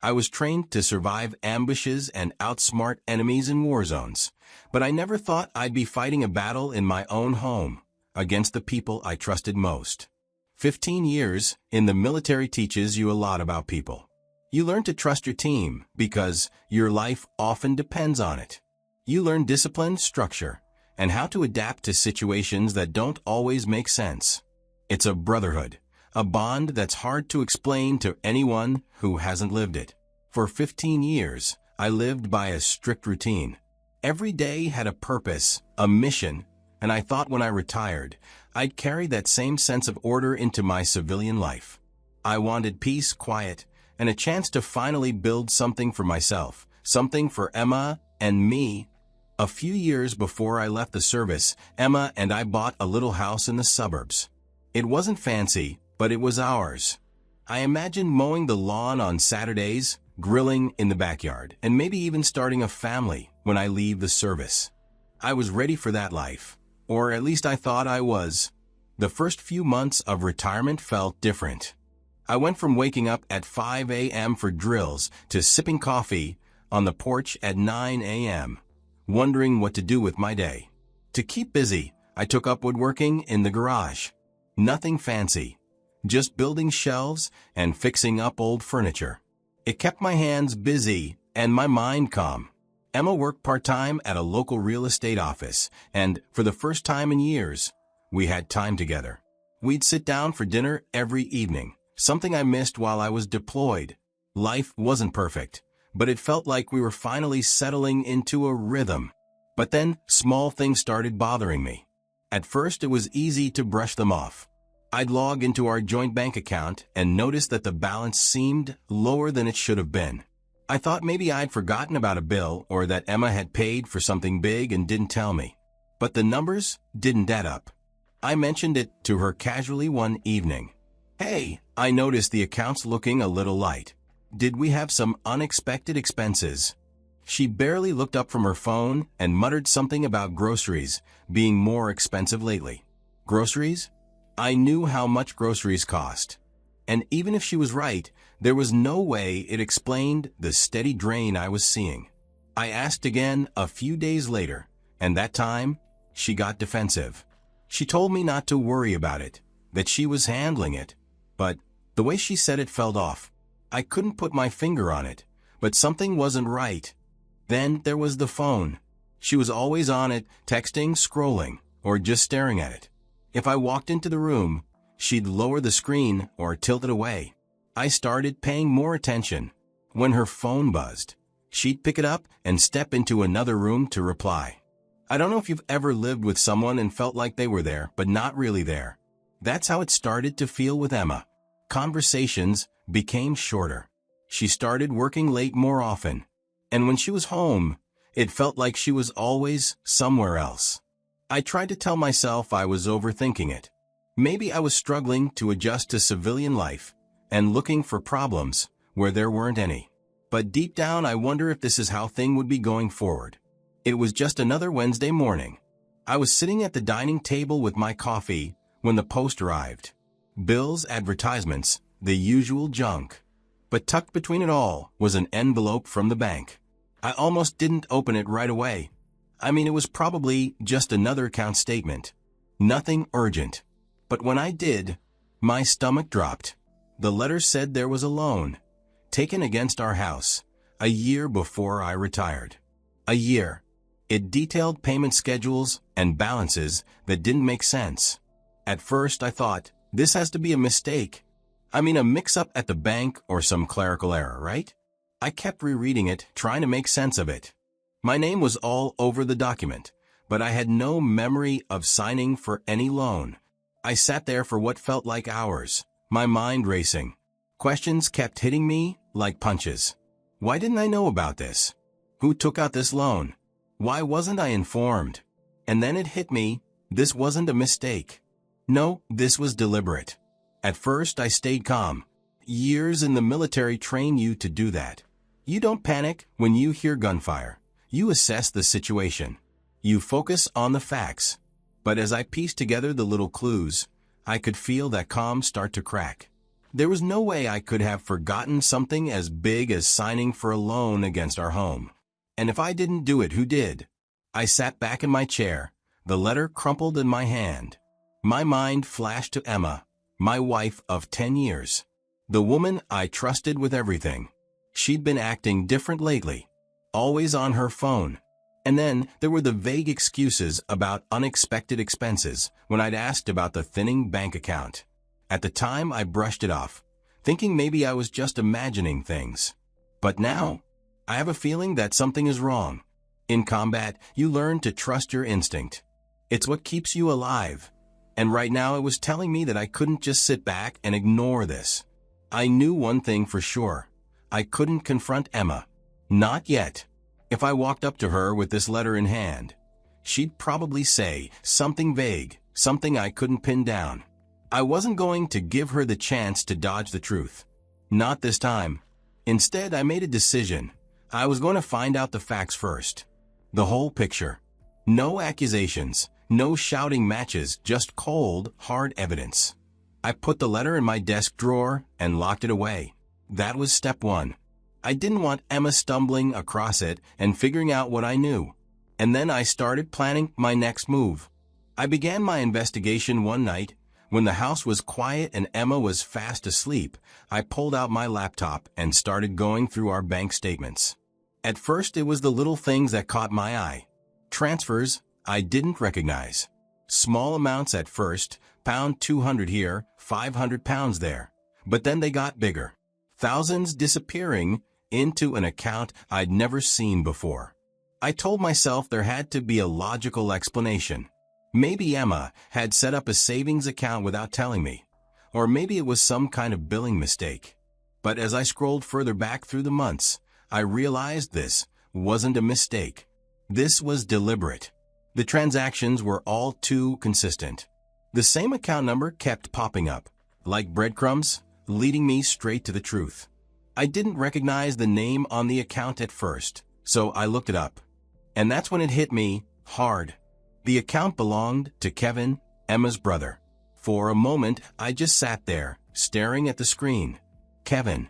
I was trained to survive ambushes and outsmart enemies in war zones, but I never thought I'd be fighting a battle in my own home, against the people I trusted most. 15 years in the military teaches you a lot about people. You learn to trust your team because your life often depends on it. You learn discipline, structure, and how to adapt to situations that don't always make sense. It's a brotherhood, a bond that's hard to explain to anyone who hasn't lived it. For 15 years, I lived by a strict routine. Every day had a purpose, a mission, and I thought when I retired, I'd carry that same sense of order into my civilian life. I wanted peace, quiet, and a chance to finally build something for myself, something for Emma and me. A few years before I left the service, Emma and I bought a little house in the suburbs. It wasn't fancy, but it was ours. I imagined mowing the lawn on Saturdays, grilling in the backyard, and maybe even starting a family when I leave the service. I was ready for that life, or at least I thought I was. The first few months of retirement felt different. I went from waking up at 5 a.m. for drills to sipping coffee on the porch at 9 a.m., wondering what to do with my day. To keep busy, I took up woodworking in the garage. Nothing fancy, just building shelves and fixing up old furniture. It kept my hands busy and my mind calm. Emma worked part-time at a local real estate office, and for the first time in years, we had time together. We'd sit down for dinner every evening, something I missed while I was deployed. Life wasn't perfect, but it felt like we were finally settling into a rhythm. But then, small things started bothering me. At first, it was easy to brush them off. I'd log into our joint bank account and notice that the balance seemed lower than it should have been. I thought maybe I'd forgotten about a bill or that Emma had paid for something big and didn't tell me. But the numbers didn't add up. I mentioned it to her casually one evening. "Hey, I noticed the account's looking a little light. Did we have some unexpected expenses?" She barely looked up from her phone and muttered something about groceries being more expensive lately. Groceries? I knew how much groceries cost. And even if she was right, there was no way it explained the steady drain I was seeing. I asked again a few days later, and that time, she got defensive. She told me not to worry about it, that she was handling it. But the way she said it felt off. I couldn't put my finger on it, but something wasn't right. Then there was the phone. She was always on it, texting, scrolling, or just staring at it. If I walked into the room, she'd lower the screen or tilt it away. I started paying more attention. When her phone buzzed, she'd pick it up and step into another room to reply. I don't know if you've ever lived with someone and felt like they were there, but not really there. That's how it started to feel with Emma. Conversations became shorter. She started working late more often. And when she was home, it felt like she was always somewhere else. I tried to tell myself I was overthinking it. Maybe I was struggling to adjust to civilian life and looking for problems where there weren't any. But deep down, I wonder if this is how things would be going forward. It was just another Wednesday morning. I was sitting at the dining table with my coffee when the post arrived. Bills, advertisements, the usual junk. But tucked between it all was an envelope from the bank. I almost didn't open it right away. I mean, it was probably just another account statement. Nothing urgent. But when I did, my stomach dropped. The letter said there was a loan, taken against our house, a year before I retired. A year. It detailed payment schedules and balances that didn't make sense. At first, I thought, this has to be a mistake. I mean, a mix-up at the bank or some clerical error, right? I kept rereading it, trying to make sense of it. My name was all over the document, but I had no memory of signing for any loan. I sat there for what felt like hours, my mind racing. Questions kept hitting me like punches. Why didn't I know about this? Who took out this loan? Why wasn't I informed? And then it hit me, this wasn't a mistake. No, this was deliberate. At first, I stayed calm. Years in the military train you to do that. You don't panic when you hear gunfire. You assess the situation. You focus on the facts. But as I pieced together the little clues, I could feel that calm start to crack. There was no way I could have forgotten something as big as signing for a loan against our home. And if I didn't do it, who did? I sat back in my chair, the letter crumpled in my hand. My mind flashed to Emma, my wife of 10 years. The woman I trusted with everything. She'd been acting different lately, always on her phone. And then there were the vague excuses about unexpected expenses when I'd asked about the thinning bank account. At the time, I brushed it off, thinking maybe I was just imagining things. But now, I have a feeling that something is wrong. In combat, you learn to trust your instinct. It's what keeps you alive. And right now it was telling me that I couldn't just sit back and ignore this. I knew one thing for sure. I couldn't confront Emma. Not yet. If I walked up to her with this letter in hand, she'd probably say something vague, something I couldn't pin down. I wasn't going to give her the chance to dodge the truth. Not this time. Instead, I made a decision. I was going to find out the facts first. The whole picture. No accusations, no shouting matches, just cold, hard evidence. I put the letter in my desk drawer and locked it away. That was step one. I didn't want Emma stumbling across it and figuring out what I knew. And then I started planning my next move. I began my investigation one night. When the house was quiet and Emma was fast asleep, I pulled out my laptop and started going through our bank statements. At first, it was the little things that caught my eye. Transfers I didn't recognize. Small amounts at first, pound 200 here, 500 pounds there. But then they got bigger. Thousands disappearing into an account I'd never seen before. I told myself there had to be a logical explanation. Maybe Emma had set up a savings account without telling me. Or maybe it was some kind of billing mistake. But as I scrolled further back through the months, I realized this wasn't a mistake. This was deliberate. The transactions were all too consistent. The same account number kept popping up, like breadcrumbs, leading me straight to the truth. I didn't recognize the name on the account at first, so I looked it up. And that's when it hit me hard. The account belonged to Kevin, Emma's brother. For a moment, I just sat there, staring at the screen. Kevin.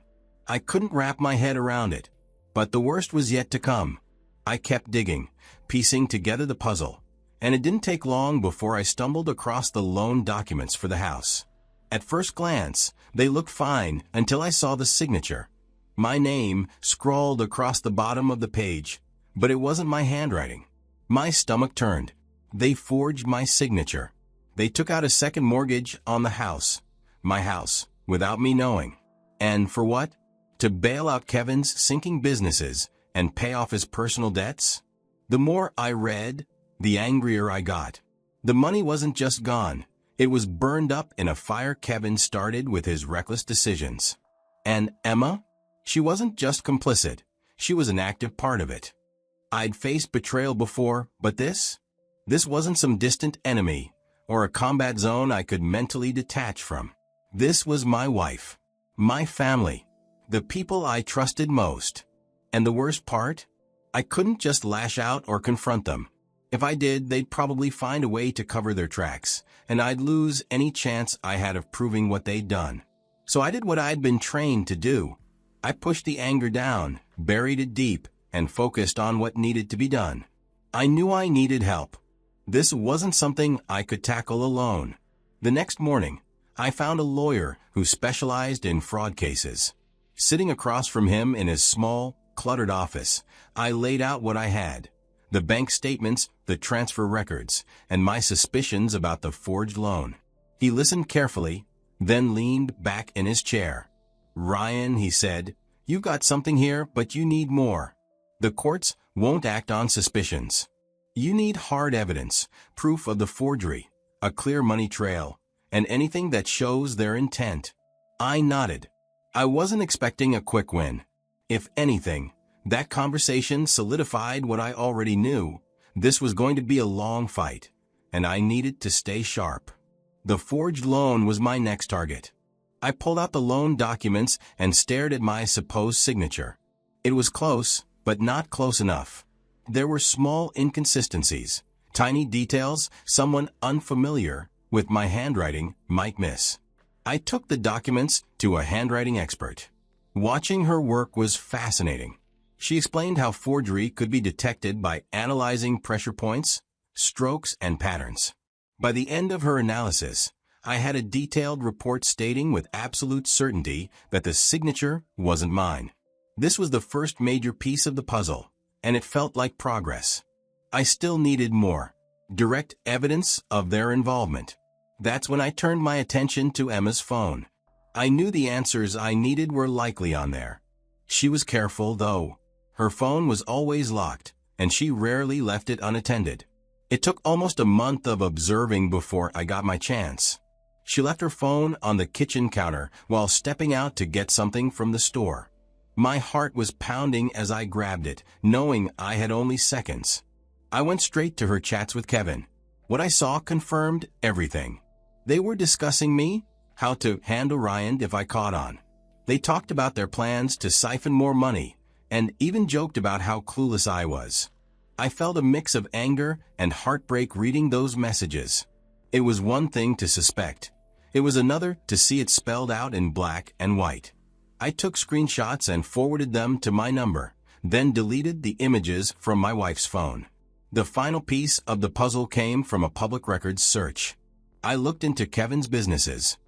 I couldn't wrap my head around it. But the worst was yet to come. I kept digging, piecing together the puzzle. And it didn't take long before I stumbled across the loan documents for the house. At first glance, they looked fine until I saw the signature. My name scrawled across the bottom of the page, but it wasn't my handwriting. My stomach turned. They forged my signature. They took out a second mortgage on the house, my house, without me knowing. And for what? To bail out Kevin's sinking businesses and pay off his personal debts? The more I read, the angrier I got. The money wasn't just gone. It was burned up in a fire Kevin started with his reckless decisions. And Emma? She wasn't just complicit. She was an active part of it. I'd faced betrayal before, but this wasn't some distant enemy or a combat zone I could mentally detach from. This was my wife, my family, the people I trusted most. And the worst part? I couldn't just lash out or confront them. If I did, they'd probably find a way to cover their tracks, and I'd lose any chance I had of proving what they'd done. So I did what I'd been trained to do. I pushed the anger down, buried it deep, and focused on what needed to be done. I knew I needed help. This wasn't something I could tackle alone. The next morning, I found a lawyer who specialized in fraud cases. Sitting across from him in his small, cluttered office, I laid out what I had. The bank statements, the transfer records, and my suspicions about the forged loan. He listened carefully, then leaned back in his chair. "Ryan," he said, "you've got something here, but you need more. The courts won't act on suspicions. You need hard evidence, proof of the forgery, a clear money trail, and anything that shows their intent." I nodded. I wasn't expecting a quick win. If anything, that conversation solidified what I already knew. This was going to be a long fight, and I needed to stay sharp. The forged loan was my next target. I pulled out the loan documents and stared at my supposed signature. It was close, but not close enough. There were small inconsistencies, tiny details someone unfamiliar with my handwriting might miss. I took the documents to a handwriting expert. Watching her work was fascinating. She explained how forgery could be detected by analyzing pressure points, strokes, and patterns. By the end of her analysis, I had a detailed report stating with absolute certainty that the signature wasn't mine. This was the first major piece of the puzzle, and it felt like progress. I still needed more, direct evidence of their involvement. That's when I turned my attention to Emma's phone. I knew the answers I needed were likely on there. She was careful, though. Her phone was always locked, and she rarely left it unattended. It took almost a month of observing before I got my chance. She left her phone on the kitchen counter while stepping out to get something from the store. My heart was pounding as I grabbed it, knowing I had only seconds. I went straight to her chats with Kevin. What I saw confirmed everything. They were discussing me, how to handle Ryan if I caught on. They talked about their plans to siphon more money, and even joked about how clueless I was. I felt a mix of anger and heartbreak reading those messages. It was one thing to suspect. It was another to see it spelled out in black and white. I took screenshots and forwarded them to my number, then deleted the images from my wife's phone. The final piece of the puzzle came from a public records search. I looked into Kevin's businesses.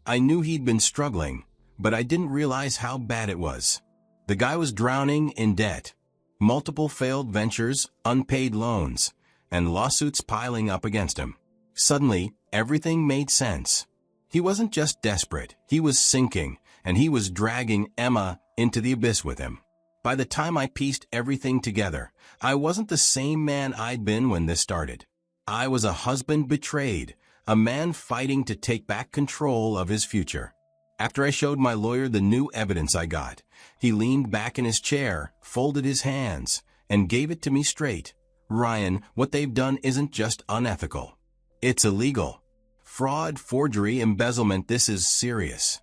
I knew he'd been struggling, but I didn't realize how bad it was. The guy was drowning in debt. Multiple failed ventures, unpaid loans, and lawsuits piling up against him. Suddenly, everything made sense. He wasn't just desperate, he was sinking, and he was dragging Emma into the abyss with him. By the time I pieced everything together, I wasn't the same man I'd been when this started. I was a husband betrayed, a man fighting to take back control of his future. After I showed my lawyer the new evidence I got, he leaned back in his chair, folded his hands, and gave it to me straight. Ryan, what they've done isn't just unethical. It's illegal. Fraud, forgery, embezzlement, this is serious.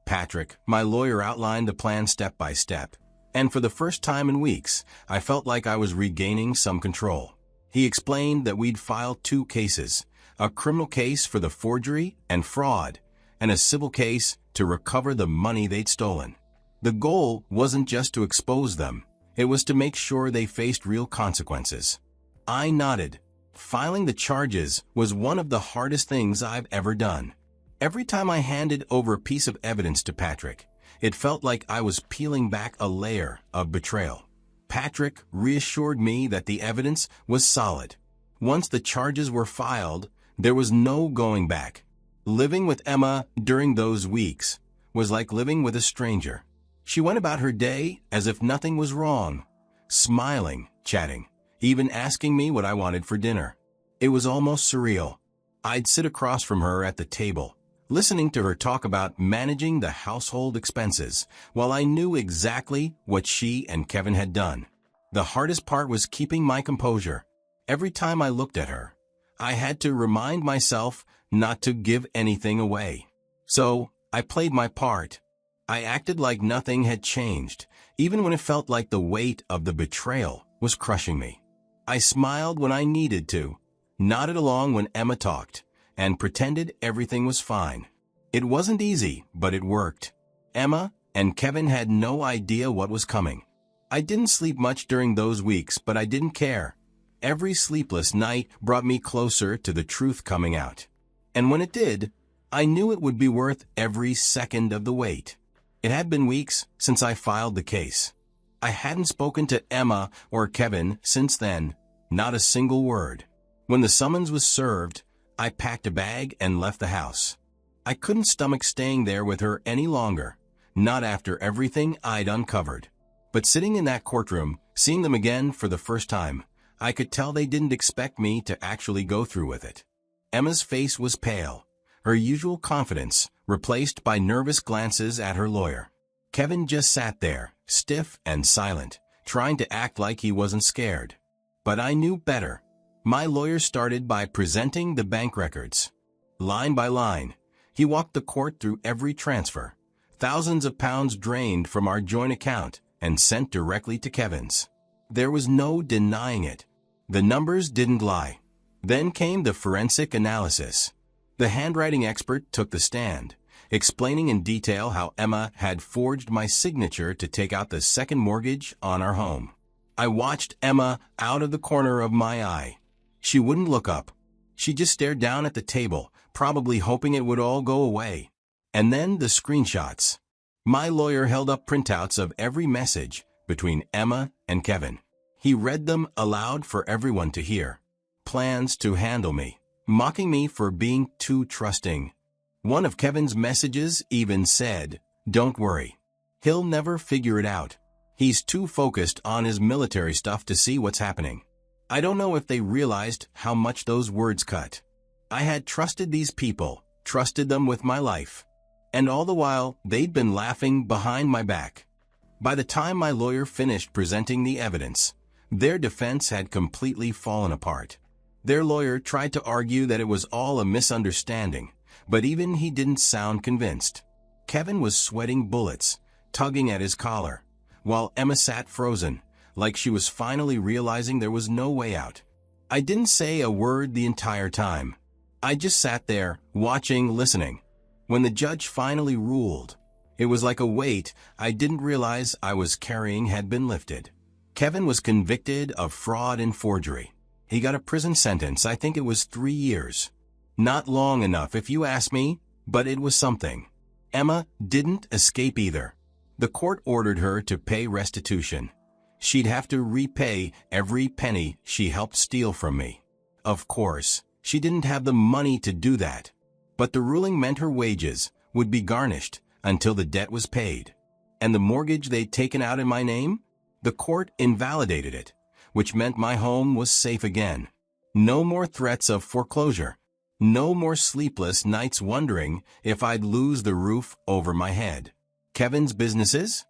Patrick, my lawyer, outlined the plan step by step, and for the first time in weeks, I felt like I was regaining some control. He explained that we'd filed 2 cases, a criminal case for the forgery and fraud, and a civil case to recover the money they'd stolen. The goal wasn't just to expose them, it was to make sure they faced real consequences. I nodded. Filing the charges was one of the hardest things I've ever done. Every time I handed over a piece of evidence to Patrick, it felt like I was peeling back a layer of betrayal. Patrick reassured me that the evidence was solid. Once the charges were filed, there was no going back. Living with Emma during those weeks was like living with a stranger. She went about her day as if nothing was wrong, smiling, chatting, even asking me what I wanted for dinner. It was almost surreal. I'd sit across from her at the table, listening to her talk about managing the household expenses, while I knew exactly what she and Kevin had done. The hardest part was keeping my composure. Every time I looked at her, I had to remind myself not to give anything away. So, I played my part. I acted like nothing had changed, even when it felt like the weight of the betrayal was crushing me. I smiled when I needed to, nodded along when Emma talked, and pretended everything was fine. It wasn't easy, but it worked. Emma and Kevin had no idea what was coming. I didn't sleep much during those weeks, but I didn't care. Every sleepless night brought me closer to the truth coming out. And when it did, I knew it would be worth every second of the wait. It had been weeks since I filed the case. I hadn't spoken to Emma or Kevin since then, not a single word. When the summons was served, I packed a bag and left the house. I couldn't stomach staying there with her any longer, not after everything I'd uncovered. But sitting in that courtroom, seeing them again for the first time, I could tell they didn't expect me to actually go through with it. Emma's face was pale, her usual confidence replaced by nervous glances at her lawyer. Kevin just sat there, stiff and silent, trying to act like he wasn't scared. But I knew better. My lawyer started by presenting the bank records. Line by line, he walked the court through every transfer. Thousands of pounds drained from our joint account and sent directly to Kevin's. There was no denying it. The numbers didn't lie. Then came the forensic analysis. The handwriting expert took the stand, explaining in detail how Emma had forged my signature to take out the second mortgage on our home. I watched Emma out of the corner of my eye. She wouldn't look up. She just stared down at the table, probably hoping it would all go away. And then the screenshots. My lawyer held up printouts of every message between Emma and Kevin. He read them aloud for everyone to hear. Plans to handle me, mocking me for being too trusting. One of Kevin's messages even said, "Don't worry. He'll never figure it out. He's too focused on his military stuff to see what's happening." I don't know if they realized how much those words cut. I had trusted these people, trusted them with my life. And all the while, they'd been laughing behind my back. By the time my lawyer finished presenting the evidence, their defense had completely fallen apart. Their lawyer tried to argue that it was all a misunderstanding, but even he didn't sound convinced. Kevin was sweating bullets, tugging at his collar, while Emma sat frozen, like she was finally realizing there was no way out. I didn't say a word the entire time. I just sat there, watching, listening. When the judge finally ruled, it was like a weight I didn't realize I was carrying had been lifted. Kevin was convicted of fraud and forgery. He got a prison sentence, I think it was 3 years. Not long enough if you ask me, but it was something. Emma didn't escape either. The court ordered her to pay restitution. She'd have to repay every penny she helped steal from me. Of course, she didn't have the money to do that. But the ruling meant her wages would be garnished until the debt was paid. And the mortgage they'd taken out in my name? The court invalidated it, which meant my home was safe again. No more threats of foreclosure. No more sleepless nights wondering if I'd lose the roof over my head. Kevin's businesses?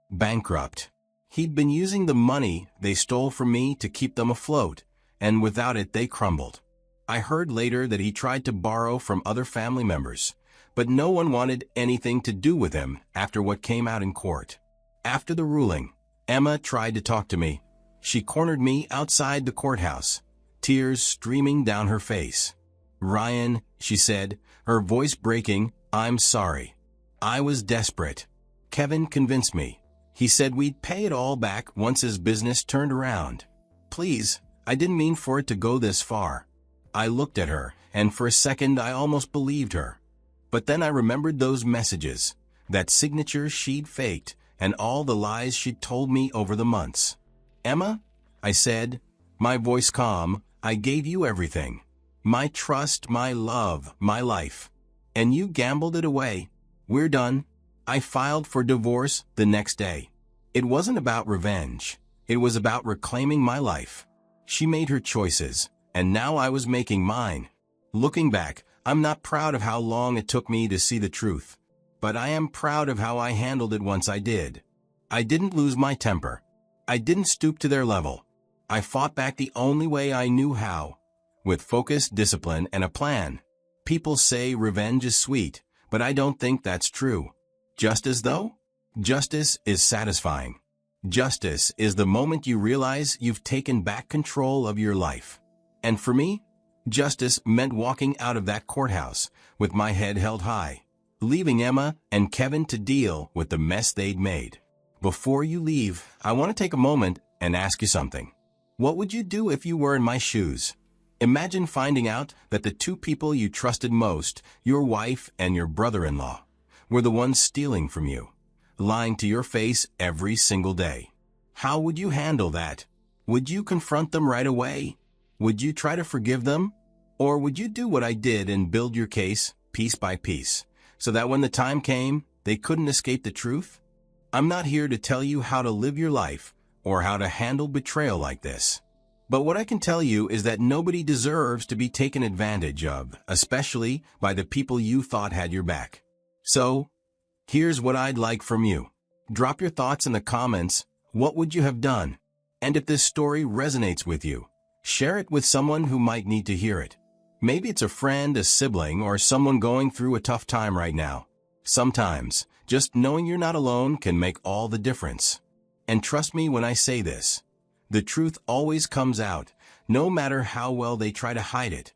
Bankrupt. He'd been using the money they stole from me to keep them afloat, and without it they crumbled. I heard later that he tried to borrow from other family members, but no one wanted anything to do with him after what came out in court. After the ruling, Emma tried to talk to me. She cornered me outside the courthouse, tears streaming down her face. "Ryan," she said, her voice breaking, "I'm sorry. I was desperate. Kevin convinced me. He said we'd pay it all back once his business turned around. Please, I didn't mean for it to go this far." I looked at her, and for a second I almost believed her. But then I remembered those messages, that signature she'd faked, and all the lies she'd told me over the months. "Emma," I said, my voice calm, "I gave you everything. My trust, my love, my life. And you gambled it away. We're done." I filed for divorce the next day. It wasn't about revenge. It was about reclaiming my life. She made her choices, and now I was making mine. Looking back, I'm not proud of how long it took me to see the truth, but I am proud of how I handled it once I did. I didn't lose my temper. I didn't stoop to their level. I fought back the only way I knew how, with focus, discipline, and a plan. People say revenge is sweet, but I don't think that's true. Justice, though? Justice is satisfying. Justice is the moment you realize you've taken back control of your life. And for me, justice meant walking out of that courthouse with my head held high, leaving Emma and Kevin to deal with the mess they'd made. Before you leave, I want to take a moment and ask you something. What would you do if you were in my shoes? Imagine finding out that the two people you trusted most, your wife and your brother-in-law, were the ones stealing from you, lying to your face every single day. How would you handle that? Would you confront them right away? Would you try to forgive them? Or would you do what I did and build your case piece by piece, so that when the time came, they couldn't escape the truth? I'm not here to tell you how to live your life or how to handle betrayal like this. But what I can tell you is that nobody deserves to be taken advantage of, especially by the people you thought had your back. So, here's what I'd like from you. Drop your thoughts in the comments. What would you have done? And if this story resonates with you, share it with someone who might need to hear it. Maybe it's a friend, a sibling, or someone going through a tough time right now. Sometimes, just knowing you're not alone can make all the difference. And trust me when I say this, the truth always comes out, no matter how well they try to hide it.